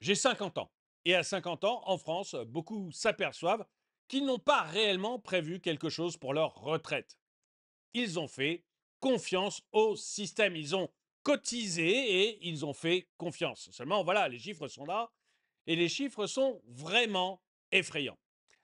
J'ai 50 ans. Et à 50 ans, en France, beaucoup s'aperçoivent qu'ils n'ont pas réellement prévu quelque chose pour leur retraite. Ils ont fait confiance au système. Ils ont cotisé et ils ont fait confiance. Seulement, voilà, les chiffres sont là et les chiffres sont vraiment effrayants.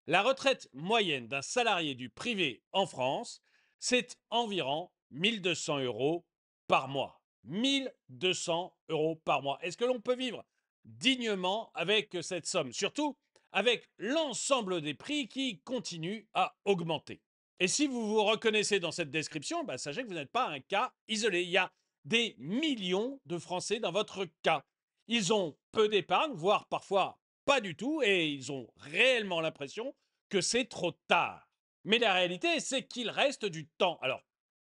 La retraite moyenne d'un salarié du privé en France, c'est environ 1200 euros par mois. 1200 euros par mois. Est-ce que l'on peut vivre dignement avec cette somme? Surtout avec l'ensemble des prix qui continuent à augmenter. Et si vous vous reconnaissez dans cette description, bah, sachez que vous n'êtes pas un cas isolé. Il y a des millions de Français dans votre cas. Ils ont peu d'épargne, voire parfois pas du tout, et ils ont réellement l'impression que c'est trop tard. Mais la réalité, c'est qu'il reste du temps. Alors,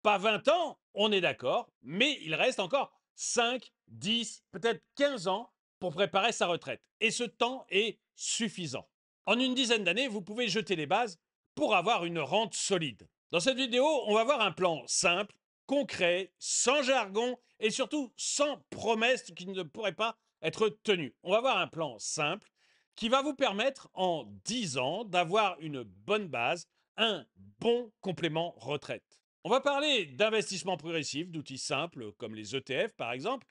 pas 20 ans, on est d'accord, mais il reste encore 5, 10, peut-être 15 ans pour préparer sa retraite. Et ce temps est suffisant. En une dizaine d'années, vous pouvez jeter les bases pour avoir une rente solide. Dans cette vidéo, on va voir un plan simple, concret, sans jargon et surtout sans promesses qui ne pourraient pas être tenues. On va voir un plan simple qui va vous permettre en 10 ans d'avoir une bonne base, un bon complément retraite. On va parler d'investissement progressif, d'outils simples comme les ETF par exemple,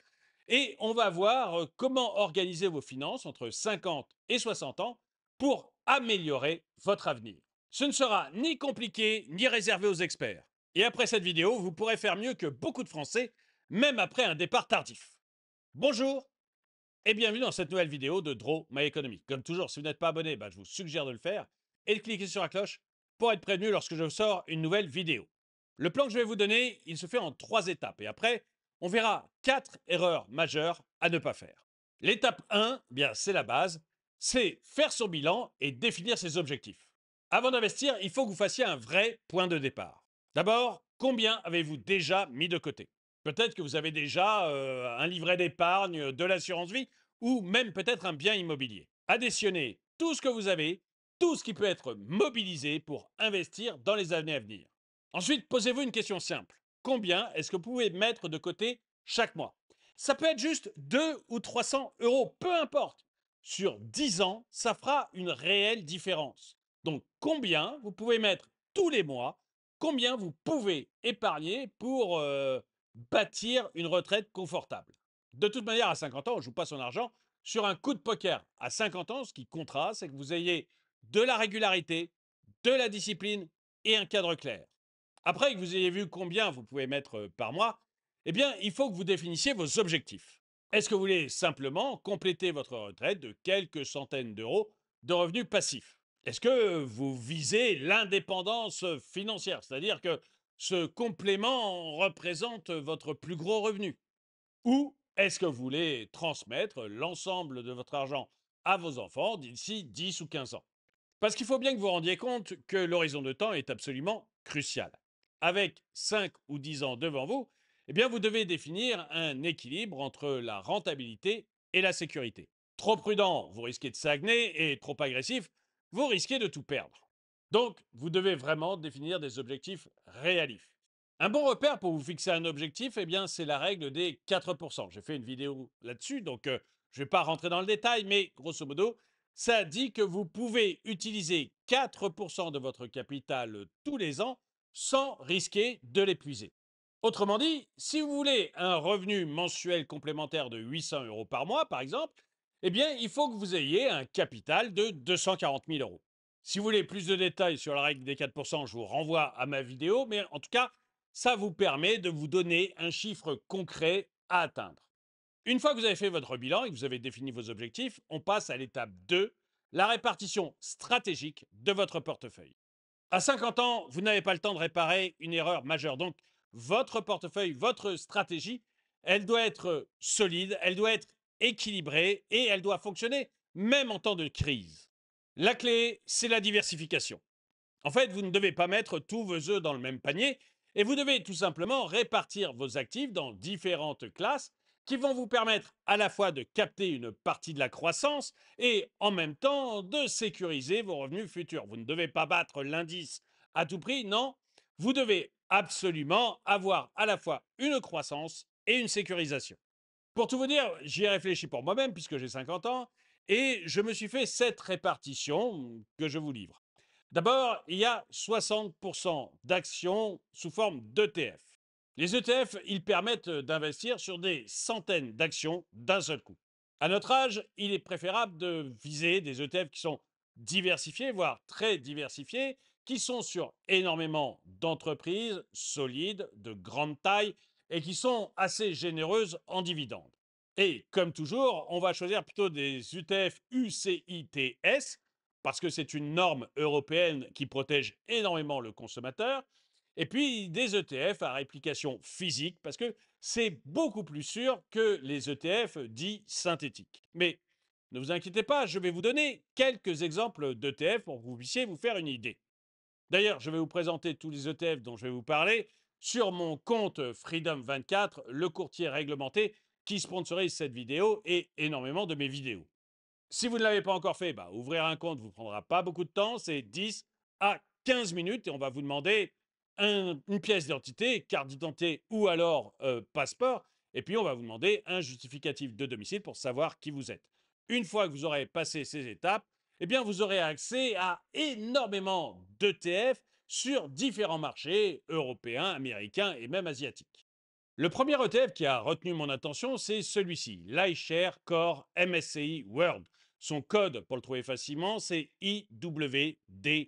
et on va voir comment organiser vos finances entre 50 et 60 ans pour améliorer votre avenir. Ce ne sera ni compliqué ni réservé aux experts. Et après cette vidéo, vous pourrez faire mieux que beaucoup de Français, même après un départ tardif. Bonjour et bienvenue dans cette nouvelle vidéo de Draw My Economy. Comme toujours, si vous n'êtes pas abonné, je vous suggère de le faire et de cliquer sur la cloche pour être prévenu lorsque je sors une nouvelle vidéo. Le plan que je vais vous donner, il se fait en 3 étapes et après, on verra 4 erreurs majeures à ne pas faire. L'étape 1, bien c'est la base, c'est faire son bilan et définir ses objectifs. Avant d'investir, il faut que vous fassiez un vrai point de départ. D'abord, combien avez-vous déjà mis de côté? Peut-être que vous avez déjà un livret d'épargne, de l'assurance vie ou même peut-être un bien immobilier. Additionnez tout ce que vous avez, tout ce qui peut être mobilisé pour investir dans les années à venir. Ensuite, posez-vous une question simple. Combien est-ce que vous pouvez mettre de côté chaque mois? Ça peut être juste 2 ou 300 euros, peu importe. Sur 10 ans, ça fera une réelle différence. Donc, combien vous pouvez mettre tous les mois? Combien vous pouvez épargner pour bâtir une retraite confortable? De toute manière, à 50 ans, on ne joue pas son argent sur un coup de poker. À 50 ans, ce qui comptera, c'est que vous ayez de la régularité, de la discipline et un cadre clair. Après que vous ayez vu combien vous pouvez mettre par mois, eh bien, il faut que vous définissiez vos objectifs. Est-ce que vous voulez simplement compléter votre retraite de quelques centaines d'euros de revenus passifs? Est-ce que vous visez l'indépendance financière, c'est-à-dire que ce complément représente votre plus gros revenu? Ou est-ce que vous voulez transmettre l'ensemble de votre argent à vos enfants d'ici 10 ou 15 ans? Parce qu'il faut bien que vous rendiez compte que l'horizon de temps est absolument crucial. Avec 5 ou 10 ans devant vous, eh bien vous devez définir un équilibre entre la rentabilité et la sécurité. Trop prudent, vous risquez de stagner et trop agressif, vous risquez de tout perdre. Donc, vous devez vraiment définir des objectifs réalistes. Un bon repère pour vous fixer un objectif, eh bien, c'est la règle des 4%. J'ai fait une vidéo là-dessus, donc je ne vais pas rentrer dans le détail, mais grosso modo, ça dit que vous pouvez utiliser 4% de votre capital tous les ans sans risquer de l'épuiser. Autrement dit, si vous voulez un revenu mensuel complémentaire de 800 euros par mois, par exemple, eh bien, il faut que vous ayez un capital de 240 000 euros. Si vous voulez plus de détails sur la règle des 4%, je vous renvoie à ma vidéo, mais en tout cas, ça vous permet de vous donner un chiffre concret à atteindre. Une fois que vous avez fait votre bilan et que vous avez défini vos objectifs, on passe à l'étape 2, la répartition stratégique de votre portefeuille. À 50 ans, vous n'avez pas le temps de réparer une erreur majeure. Donc, votre portefeuille, votre stratégie, elle doit être solide, elle doit être équilibrée et elle doit fonctionner même en temps de crise. La clé, c'est la diversification. En fait, vous ne devez pas mettre tous vos œufs dans le même panier et vous devez tout simplement répartir vos actifs dans différentes classes qui vont vous permettre à la fois de capter une partie de la croissance et en même temps de sécuriser vos revenus futurs. Vous ne devez pas battre l'indice à tout prix, non, vous devez absolument avoir à la fois une croissance et une sécurisation. Pour tout vous dire, j'y ai réfléchi pour moi-même puisque j'ai 50 ans et je me suis fait cette répartition que je vous livre. D'abord, il y a 60% d'actions sous forme d'ETF. Les ETF, ils permettent d'investir sur des centaines d'actions d'un seul coup. À notre âge, il est préférable de viser des ETF qui sont diversifiés, voire très diversifiés, qui sont sur énormément d'entreprises solides, de grande taille et qui sont assez généreuses en dividendes. Et comme toujours, on va choisir plutôt des ETF UCITS parce que c'est une norme européenne qui protège énormément le consommateur. Et puis des ETF à réplication physique parce que c'est beaucoup plus sûr que les ETF dits synthétiques. Mais ne vous inquiétez pas, je vais vous donner quelques exemples d'ETF pour que vous puissiez vous faire une idée. D'ailleurs, je vais vous présenter tous les ETF dont je vais vous parler sur mon compte Freedom24, le courtier réglementé qui sponsorise cette vidéo et énormément de mes vidéos. Si vous ne l'avez pas encore fait, ouvrir un compte ne vous prendra pas beaucoup de temps, c'est 10 à 15 minutes et on va vous demander une pièce d'identité, carte d'identité ou alors passeport. Et puis on va vous demander un justificatif de domicile pour savoir qui vous êtes. Une fois que vous aurez passé ces étapes, eh bien vous aurez accès à énormément d'ETF sur différents marchés européens, américains et même asiatiques. Le premier ETF qui a retenu mon attention, c'est celui-ci, l'iShare Core MSCI World. Son code, pour le trouver facilement, c'est IWDA.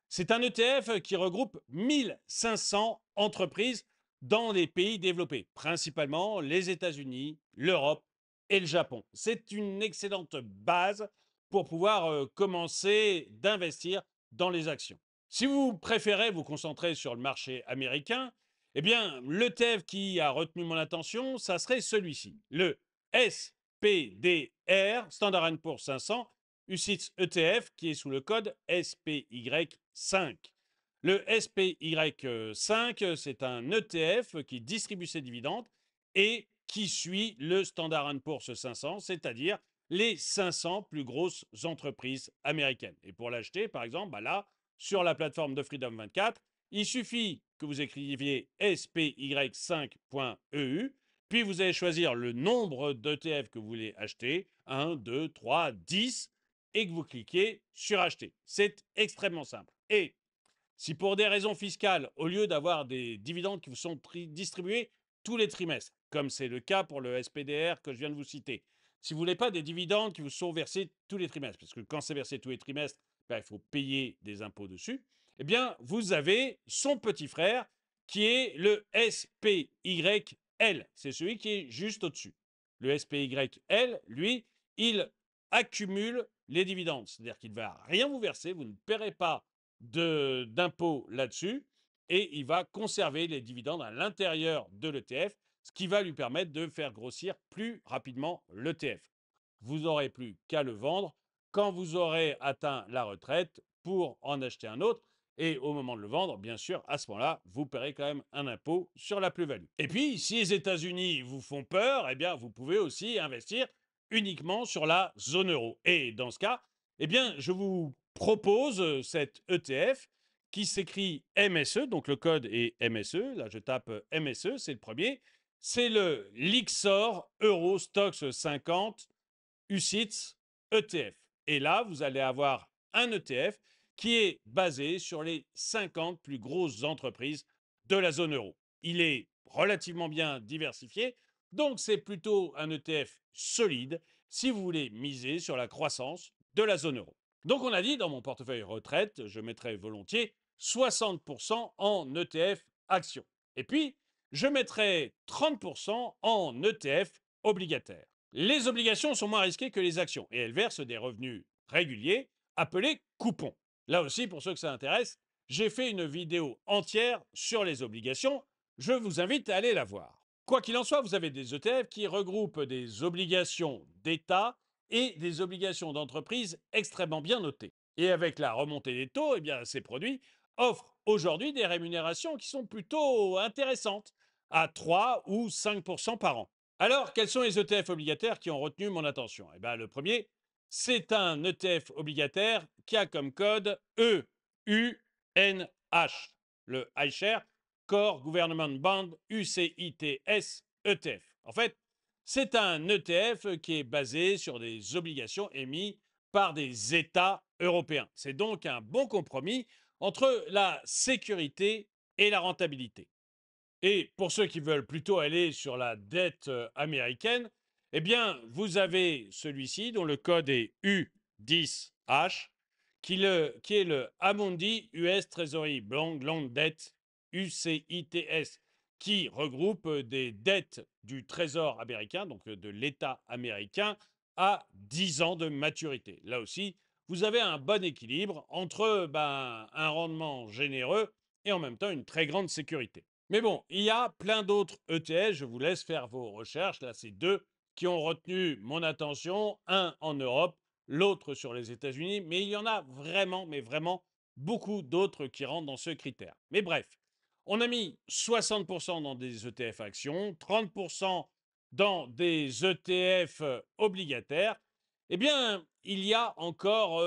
C'est un ETF qui regroupe 1500 entreprises dans les pays développés, principalement les États-Unis, l'Europe et le Japon. C'est une excellente base pour pouvoir commencer d'investir dans les actions. Si vous préférez vous concentrer sur le marché américain, eh bien, l'ETF qui a retenu mon attention, ça serait celui-ci, le SPDR, Standard Poor's 500, UCITS ETF, qui est sous le code SPY5. Le SPY5, c'est un ETF qui distribue ses dividendes et qui suit le Standard Poor's 500, c'est-à-dire les 500 plus grosses entreprises américaines. Et pour l'acheter, par exemple, là, sur la plateforme de Freedom 24, il suffit que vous écriviez spy5.eu, puis vous allez choisir le nombre d'ETF que vous voulez acheter, 1, 2, 3, 10, et que vous cliquez sur acheter. C'est extrêmement simple. Et si pour des raisons fiscales, au lieu d'avoir des dividendes qui vous sont distribués tous les trimestres, comme c'est le cas pour le SPDR que je viens de vous citer, si vous ne voulez pas des dividendes qui vous sont versés tous les trimestres, parce que quand c'est versé tous les trimestres, il faut payer des impôts dessus, eh bien, vous avez son petit frère qui est le SPYL. C'est celui qui est juste au-dessus. Le SPYL, lui, il accumule les dividendes. C'est-à-dire qu'il ne va rien vous verser, vous ne paierez pas d'impôts là-dessus, et il va conserver les dividendes à l'intérieur de l'ETF, ce qui va lui permettre de faire grossir plus rapidement l'ETF. Vous n'aurez plus qu'à le vendre quand vous aurez atteint la retraite pour en acheter un autre. Et au moment de le vendre, bien sûr, à ce moment-là, vous paierez quand même un impôt sur la plus-value. Et puis, si les États-Unis vous font peur, eh bien, vous pouvez aussi investir uniquement sur la zone euro. Et dans ce cas, eh bien, je vous propose cet ETF qui s'écrit MSE, donc le code est MSE. Là, je tape MSE, c'est le premier. C'est le Lixor Euro Stoxx 50 UCITS ETF. Et là, vous allez avoir un ETF qui est basé sur les 50 plus grosses entreprises de la zone euro. Il est relativement bien diversifié, donc c'est plutôt un ETF solide si vous voulez miser sur la croissance de la zone euro. Donc on a dit, dans mon portefeuille retraite, je mettrai volontiers 60% en ETF actions. Et puis, je mettrai 30% en ETF obligataire. Les obligations sont moins risquées que les actions et elles versent des revenus réguliers appelés coupons. Là aussi, pour ceux que ça intéresse, j'ai fait une vidéo entière sur les obligations. Je vous invite à aller la voir. Quoi qu'il en soit, vous avez des ETF qui regroupent des obligations d'État et des obligations d'entreprise extrêmement bien notées. Et avec la remontée des taux, eh bien, ces produits offrent aujourd'hui des rémunérations qui sont plutôt intéressantes, à 3 ou 5% par an. Alors, quels sont les ETF obligataires qui ont retenu mon attention? Eh bien, le premier, c'est un ETF obligataire qui a comme code EUNH, le iShare Core Government Bond UCITS ETF. En fait, C'est un ETF qui est basé sur des obligations émises par des États européens. C'est donc un bon compromis entre la sécurité et la rentabilité. Et pour ceux qui veulent plutôt aller sur la dette américaine, eh bien, vous avez celui-ci dont le code est U10H, qui est le Amundi US Treasury Bond Loan Debt UCITS, qui regroupe des dettes du Trésor américain, donc de l'État américain, à 10 ans de maturité. Là aussi, vous avez un bon équilibre entre un rendement généreux et en même temps une très grande sécurité. Mais bon, il y a plein d'autres ETS, je vous laisse faire vos recherches. Là, c'est deux qui ont retenu mon attention, un en Europe, l'autre sur les États-Unis, mais il y en a vraiment, mais vraiment beaucoup d'autres qui rentrent dans ce critère. Mais bref, on a mis 60% dans des ETF actions, 30% dans des ETF obligataires. Eh bien, il y a encore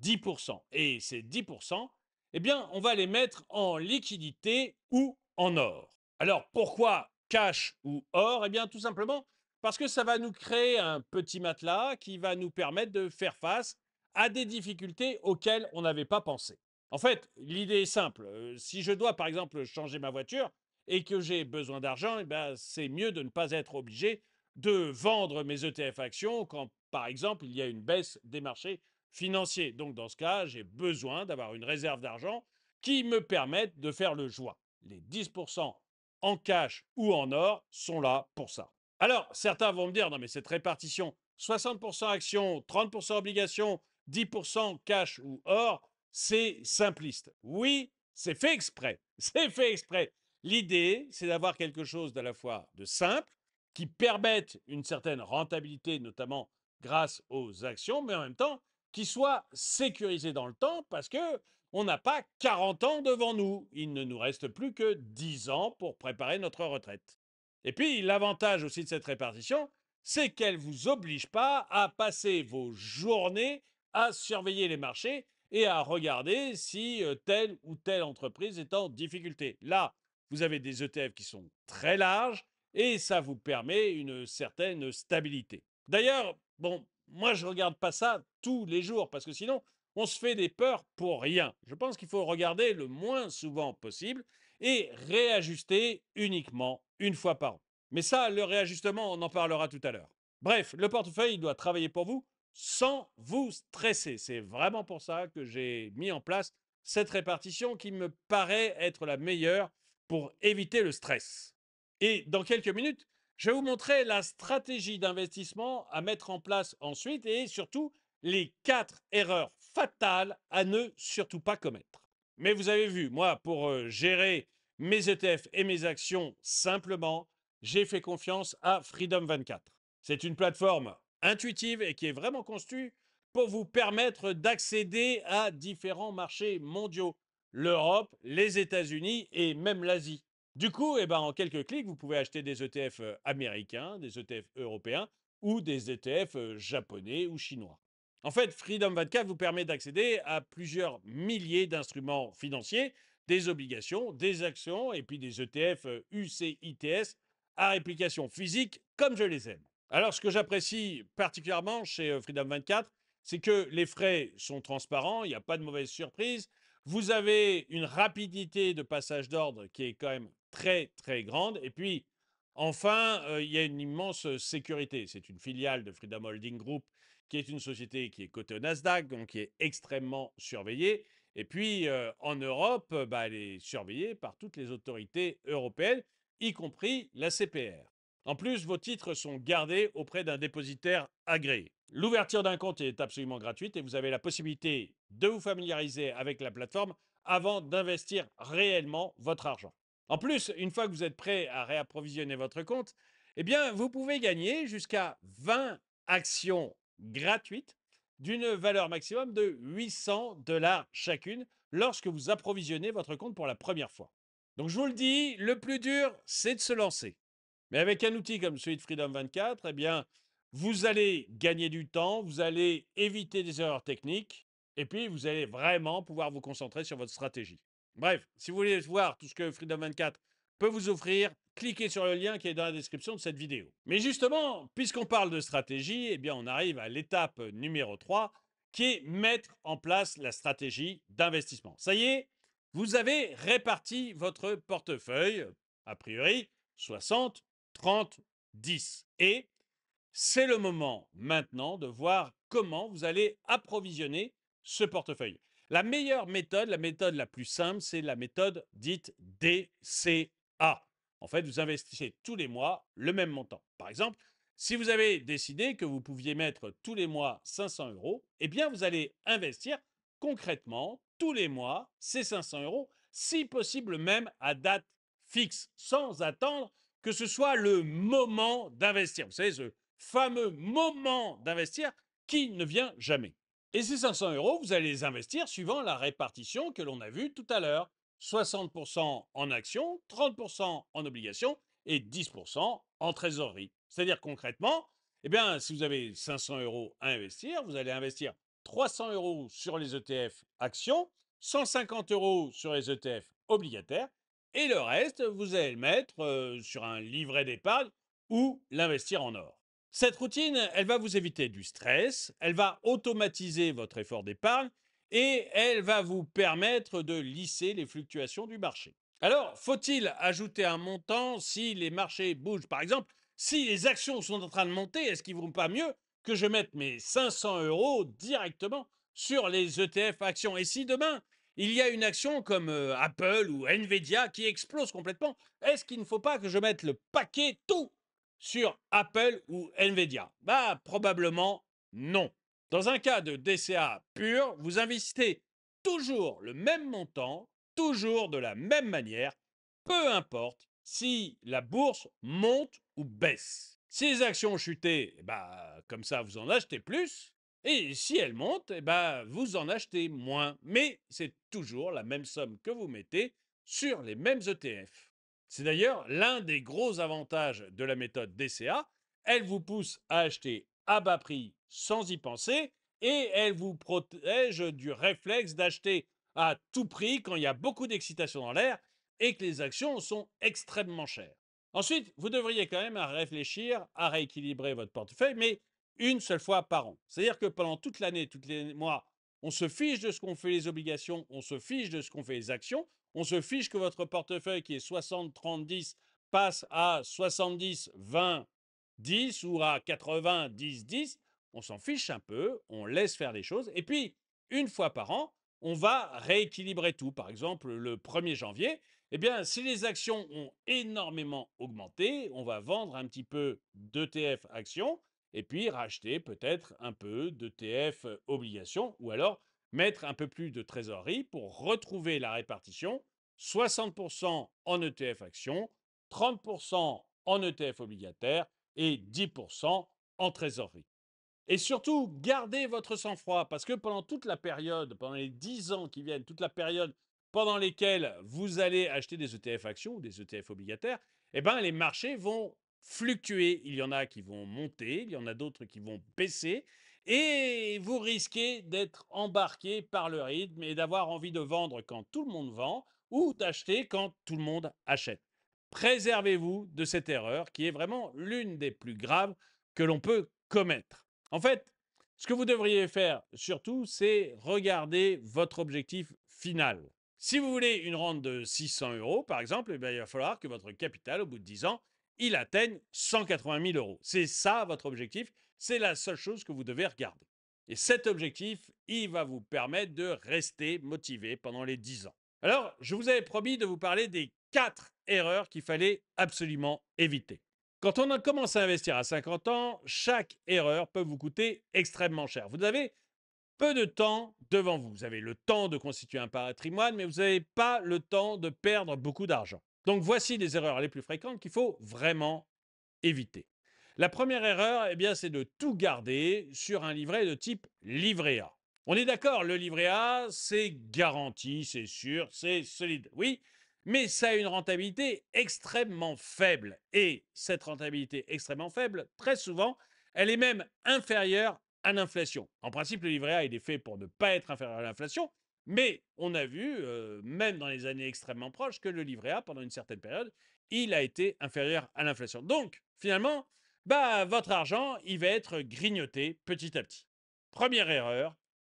10%. Et ces 10%, eh bien, on va les mettre en liquidité ou en or. Alors, pourquoi cash ou or? Eh bien, tout simplement parce que ça va nous créer un petit matelas qui va nous permettre de faire face à des difficultés auxquelles on n'avait pas pensé. En fait, l'idée est simple. Si je dois, par exemple, changer ma voiture et que j'ai besoin d'argent, eh ben, c'est mieux de ne pas être obligé de vendre mes ETF actions quand, par exemple, il y a une baisse des marchés financiers. Donc, dans ce cas, j'ai besoin d'avoir une réserve d'argent qui me permette de faire le choix. Les 10% en cash ou en or sont là pour ça. Alors, certains vont me dire, non mais cette répartition, 60% actions, 30% obligations, 10% cash ou or, c'est simpliste. Oui, c'est fait exprès. C'est fait exprès. L'idée, c'est d'avoir quelque chose d'à la fois de simple, qui permette une certaine rentabilité, notamment grâce aux actions, mais en même temps, qui soit sécurisé dans le temps parce que on n'a pas 40 ans devant nous. Il ne nous reste plus que 10 ans pour préparer notre retraite. Et puis, l'avantage aussi de cette répartition, c'est qu'elle ne vous oblige pas à passer vos journées à surveiller les marchés et à regarder si telle ou telle entreprise est en difficulté. Là, vous avez des ETF qui sont très larges et ça vous permet une certaine stabilité. D'ailleurs, bon, moi je ne regarde pas ça tous les jours parce que sinon on se fait des peurs pour rien. Je pense qu'il faut regarder le moins souvent possible et réajuster uniquement une fois par an. Mais ça, le réajustement, on en parlera tout à l'heure. Bref, le portefeuille doit travailler pour vous sans vous stresser. C'est vraiment pour ça que j'ai mis en place cette répartition qui me paraît être la meilleure pour éviter le stress. Et dans quelques minutes, je vais vous montrer la stratégie d'investissement à mettre en place ensuite et surtout les 4 erreurs fatales à ne surtout pas commettre. Mais vous avez vu, moi, pour gérer mes ETF et mes actions simplement, j'ai fait confiance à Freedom 24. C'est une plateforme intuitive et qui est vraiment conçue pour vous permettre d'accéder à différents marchés mondiaux, l'Europe, les États-Unis et même l'Asie. Du coup, eh ben, en quelques clics, vous pouvez acheter des ETF américains, des ETF européens ou des ETF japonais ou chinois. En fait, Freedom 24 vous permet d'accéder à plusieurs milliers d'instruments financiers, des obligations, des actions et puis des ETF UCITS à réplication physique comme je les aime. Alors, ce que j'apprécie particulièrement chez Freedom 24, c'est que les frais sont transparents, il n'y a pas de mauvaise surprise. Vous avez une rapidité de passage d'ordre qui est quand même très, très grande. Et puis, enfin, il y a une immense sécurité. C'est une filiale de Freedom Holding Group, qui est une société qui est cotée au Nasdaq, donc qui est extrêmement surveillée. Et puis, en Europe, elle est surveillée par toutes les autorités européennes, y compris la CPR. En plus, vos titres sont gardés auprès d'un dépositaire agréé. L'ouverture d'un compte est absolument gratuite et vous avez la possibilité de vous familiariser avec la plateforme avant d'investir réellement votre argent. En plus, une fois que vous êtes prêt à réapprovisionner votre compte, eh bien, vous pouvez gagner jusqu'à 20 actions gratuites d'une valeur maximum de 800 $ chacune lorsque vous approvisionnez votre compte pour la première fois. Donc je vous le dis, le plus dur, c'est de se lancer. Mais avec un outil comme celui de Freedom 24, eh bien, vous allez gagner du temps, vous allez éviter des erreurs techniques, et puis vous allez vraiment pouvoir vous concentrer sur votre stratégie. Bref, si vous voulez voir tout ce que Freedom 24 peut vous offrir, cliquez sur le lien qui est dans la description de cette vidéo. Mais justement, puisqu'on parle de stratégie, eh bien on arrive à l'étape numéro 3, qui est mettre en place la stratégie d'investissement. Ça y est, vous avez réparti votre portefeuille, a priori 60, 30, 10. Et c'est le moment maintenant de voir comment vous allez approvisionner ce portefeuille. La meilleure méthode, la méthode la plus simple, c'est la méthode dite DCA. En fait, vous investissez tous les mois le même montant. Par exemple, si vous avez décidé que vous pouviez mettre tous les mois 500 euros, eh bien, vous allez investir concrètement tous les mois ces 500 euros, si possible même à date fixe, sans attendre que ce soit le moment d'investir. Vous savez, ce fameux moment d'investir qui ne vient jamais. Et ces 500 euros, vous allez les investir suivant la répartition que l'on a vue tout à l'heure. 60% en actions, 30% en obligations et 10% en trésorerie. C'est-à-dire concrètement, eh bien, si vous avez 500 euros à investir, vous allez investir 300 euros sur les ETF actions, 150 euros sur les ETF obligataires et le reste, vous allez le mettre sur un livret d'épargne ou l'investir en or. Cette routine, elle va vous éviter du stress, elle va automatiser votre effort d'épargne et elle va vous permettre de lisser les fluctuations du marché. Alors, faut-il ajouter un montant si les marchés bougent? Par exemple, si les actions sont en train de monter, est-ce qu'il ne vaut pas mieux que je mette mes 500 euros directement sur les ETF actions? Et si demain, il y a une action comme Apple ou Nvidia qui explose complètement, est-ce qu'il ne faut pas que je mette le paquet tout sur Apple ou Nvidia? Bah, probablement non. Dans un cas de DCA pur, vous investissez toujours le même montant, toujours de la même manière, peu importe si la bourse monte ou baisse. Si les actions ont chuté, bah, comme ça, vous en achetez plus. Et si elles montent, vous en achetez moins. Mais c'est toujours la même somme que vous mettez sur les mêmes ETF. C'est d'ailleurs l'un des gros avantages de la méthode DCA. Elle vous pousse à acheter à bas prix sans y penser et elle vous protège du réflexe d'acheter à tout prix quand il y a beaucoup d'excitation dans l'air et que les actions sont extrêmement chères. Ensuite, vous devriez quand même réfléchir à rééquilibrer votre portefeuille, mais une seule fois par an. C'est-à-dire que pendant toute l'année, tous les mois, on se fiche de ce qu'ont fait les obligations, on se fiche de ce qu'ont fait les actions, on se fiche que votre portefeuille qui est 60-30-10 passe à 70-20-10 ou à 80-10-10. On s'en fiche un peu, on laisse faire les choses. Et puis, une fois par an, on va rééquilibrer tout. Par exemple, le 1er janvier, eh bien, si les actions ont énormément augmenté, on va vendre un petit peu d'ETF actions et puis racheter peut-être un peu d'ETF obligations ou alors mettre un peu plus de trésorerie pour retrouver la répartition 60% en ETF actions, 30% en ETF obligataire et 10% en trésorerie. Et surtout, gardez votre sang-froid parce que pendant toute la période, pendant les 10 ans qui viennent, toute la période pendant lesquelles vous allez acheter des ETF actions ou des ETF obligataires, eh ben, les marchés vont fluctuer. Il y en a qui vont monter, il y en a d'autres qui vont baisser et vous risquez d'être embarqué par le rythme et d'avoir envie de vendre quand tout le monde vend ou d'acheter quand tout le monde achète. Préservez-vous de cette erreur qui est vraiment l'une des plus graves que l'on peut commettre. En fait, ce que vous devriez faire surtout, c'est regarder votre objectif final. Si vous voulez une rente de 600 euros, par exemple, il va falloir que votre capital, au bout de 10 ans, il atteigne 180 000 euros. C'est ça votre objectif, c'est la seule chose que vous devez regarder. Et cet objectif, il va vous permettre de rester motivé pendant les 10 ans. Alors, je vous avais promis de vous parler des 4 erreurs qu'il fallait absolument éviter. Quand on commence à investir à 50 ans, chaque erreur peut vous coûter extrêmement cher. Vous avez peu de temps devant vous. Vous avez le temps de constituer un patrimoine, mais vous n'avez pas le temps de perdre beaucoup d'argent. Donc voici les erreurs les plus fréquentes qu'il faut vraiment éviter. La première erreur, eh bien, c'est de tout garder sur un livret de type livret A. On est d'accord, le livret A, c'est garanti, c'est sûr, c'est solide. Oui, mais ça a une rentabilité extrêmement faible. Et cette rentabilité extrêmement faible, très souvent, elle est même inférieure à l'inflation. En principe, le livret A, il est fait pour ne pas être inférieur à l'inflation, Mais on a vu, même dans les années extrêmement proches, que le livret A, pendant une certaine période, il a été inférieur à l'inflation. Donc, finalement, bah, votre argent, il va être grignoté petit à petit. Première erreur,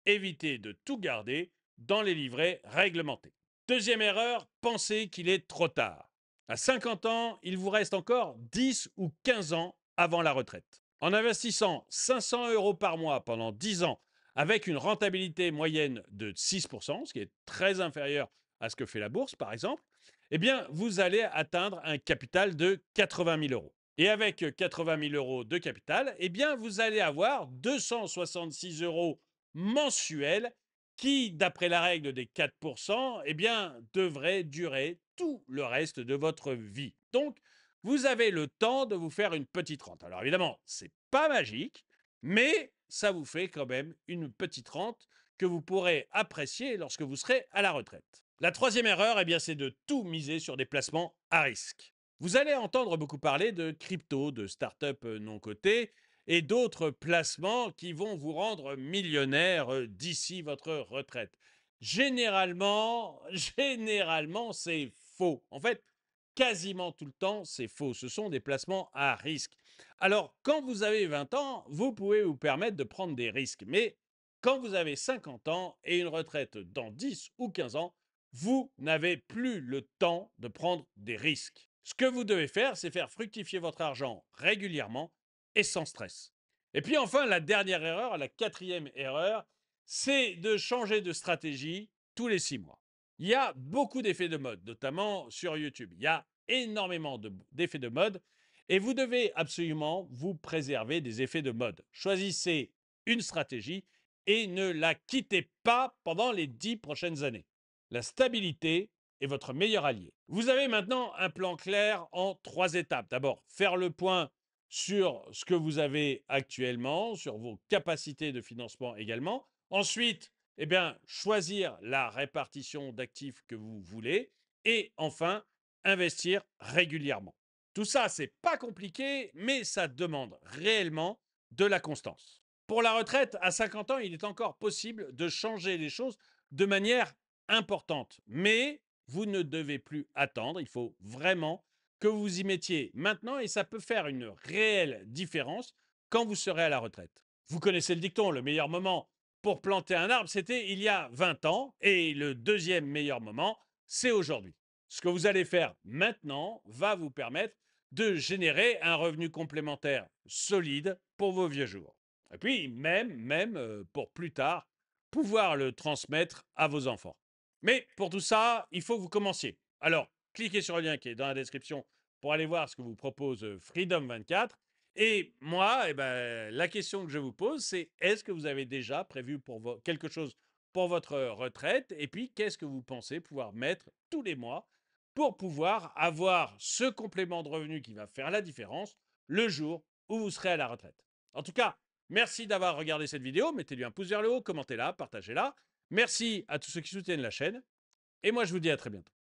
évitez de tout garder dans les livrets réglementés. Deuxième erreur, pensez qu'il est trop tard. À 50 ans, il vous reste encore 10 ou 15 ans avant la retraite. En investissant 500 euros par mois pendant 10 ans, avec une rentabilité moyenne de 6%, ce qui est très inférieur à ce que fait la bourse, par exemple, eh bien, vous allez atteindre un capital de 80 000 euros. Et avec 80 000 euros de capital, eh bien, vous allez avoir 266 euros mensuels qui, d'après la règle des 4%, eh bien, devrait durer tout le reste de votre vie. Donc, vous avez le temps de vous faire une petite rente. Alors évidemment, c'est pas magique, mais ça vous fait quand même une petite rente que vous pourrez apprécier lorsque vous serez à la retraite. La troisième erreur, eh bien, c'est de tout miser sur des placements à risque. Vous allez entendre beaucoup parler de crypto, de start-up non cotées et d'autres placements qui vont vous rendre millionnaire d'ici votre retraite. Généralement, c'est faux. En fait, quasiment tout le temps, c'est faux. Ce sont des placements à risque. Alors, quand vous avez 20 ans, vous pouvez vous permettre de prendre des risques. Mais quand vous avez 50 ans et une retraite dans 10 ou 15 ans, vous n'avez plus le temps de prendre des risques. Ce que vous devez faire, c'est faire fructifier votre argent régulièrement et sans stress. Et puis enfin, la dernière erreur, la quatrième erreur, c'est de changer de stratégie tous les 6 mois. Il y a beaucoup d'effets de mode, notamment sur YouTube. Il y a énormément d'effets de mode et vous devez absolument vous préserver des effets de mode. Choisissez une stratégie et ne la quittez pas pendant les 10 prochaines années. La stabilité est votre meilleur allié. Vous avez maintenant un plan clair en 3 étapes. D'abord, faire le point sur ce que vous avez actuellement, sur vos capacités de financement également. Ensuite, eh bien, choisir la répartition d'actifs que vous voulez. Et enfin, investir régulièrement. Tout ça, c'est pas compliqué, mais ça demande réellement de la constance. Pour la retraite, à 50 ans, il est encore possible de changer les choses de manière importante. Mais vous ne devez plus attendre. Il faut vraiment que vous y mettiez maintenant et ça peut faire une réelle différence quand vous serez à la retraite. Vous connaissez le dicton, le meilleur moment pour planter un arbre, c'était il y a 20 ans et le deuxième meilleur moment, c'est aujourd'hui. Ce que vous allez faire maintenant va vous permettre de générer un revenu complémentaire solide pour vos vieux jours. Et puis, même pour plus tard, pouvoir le transmettre à vos enfants. Mais pour tout ça, il faut que vous commenciez. Alors, cliquez sur le lien qui est dans la description pour aller voir ce que vous propose Freedom 24. Et moi, eh ben, la question que je vous pose, c'est est-ce que vous avez déjà prévu pour quelque chose pour votre retraite? Et puis, qu'est-ce que vous pensez pouvoir mettre tous les mois pour pouvoir avoir ce complément de revenu qui va faire la différence le jour où vous serez à la retraite? En tout cas, merci d'avoir regardé cette vidéo. Mettez-lui un pouce vers le haut, commentez-la, partagez-la. Merci à tous ceux qui soutiennent la chaîne. Et moi, je vous dis à très bientôt.